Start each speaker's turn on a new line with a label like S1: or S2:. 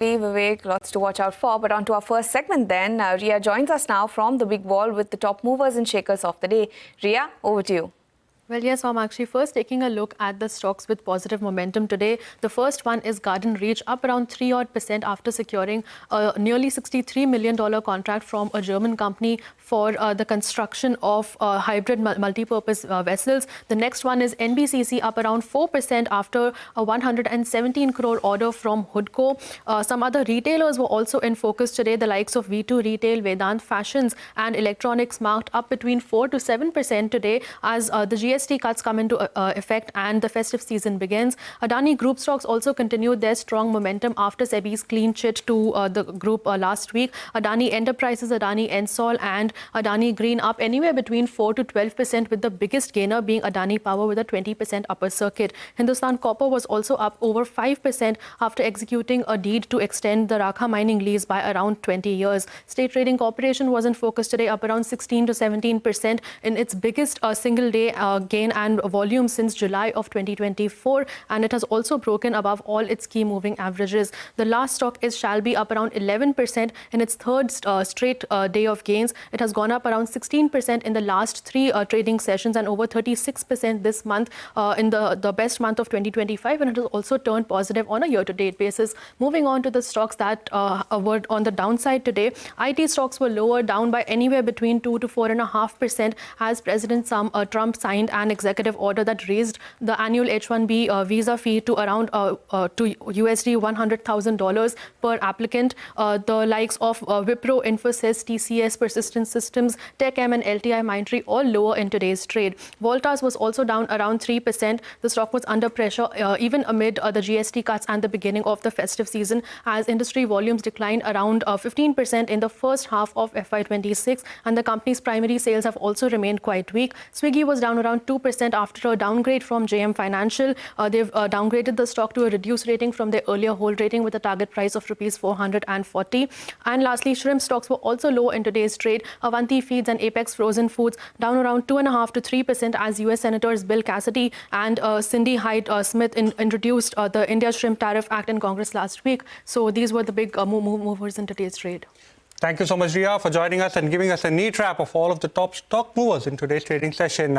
S1: Vivek, lots to watch out for. But on to our first segment then. Ria joins us now from the big wall with the top movers and shakers of the day. Ria, over to you.
S2: Well, yes, I'm actually first taking a look at the stocks with positive momentum today. The first one is Garden Reach, up around 3% after securing a nearly $63 million contract from a German company for the construction of hybrid multi-purpose vessels. The next one is NBCC, up around 4% after a 117 crore order from Hudco. Some other retailers were also in focus today. The likes of V2 Retail, Vedant Fashions and Electronics marked up between 4 to 7% today as the GST cuts come into effect and the festive season begins. Adani Group stocks also continued their strong momentum after SEBI's clean chit to the group last week. Adani Enterprises, Adani Ensol and Adani Green up anywhere between 4 to 12%, with the biggest gainer being Adani Power with a 20% upper circuit. Hindustan Copper was also up over 5% after executing a deed to extend the Rakha mining lease by around 20 years. State Trading Corporation was in focus today, up around 16 to 17% in its biggest single day gain and volume since July of 2024, and it has also broken above all its key moving averages. The last stock is Shalby, up around 11% in its third straight day of gains. It has gone up around 16% in the last three trading sessions and over 36% this month in the best month of 2025, and it has also turned positive on a year-to-date basis. Moving on to the stocks that were on the downside today, IT stocks were lower, down by anywhere between 2 to 4.5% as President Trump signed an executive order that raised the annual H-1B visa fee to around to USD $100,000 per applicant. The likes of Wipro, Infosys, TCS, Persistent Systems, TechM and LTI Mindtree all lower in today's trade. Voltas was also down around 3%. The stock was under pressure even amid the GST cuts and the beginning of the festive season as industry volumes declined around 15% in the first half of FY26, and the company's primary sales have also remained quite weak. Swiggy was down around 2% after a downgrade from JM Financial. They've downgraded the stock to a reduced rating from their earlier hold rating with a target price of rupees 440. And lastly, shrimp stocks were also low in today's trade. Avanti Feeds and Apex Frozen Foods down around 2.5 to 3% as US Senators Bill Cassidy and Cindy Hyde-Smith introduced the India Shrimp Tariff Act in Congress last week. So these were the big movers in today's trade.
S3: Thank you so much, Ria, for joining us and giving us a neat wrap of all of the top stock movers in today's trading session.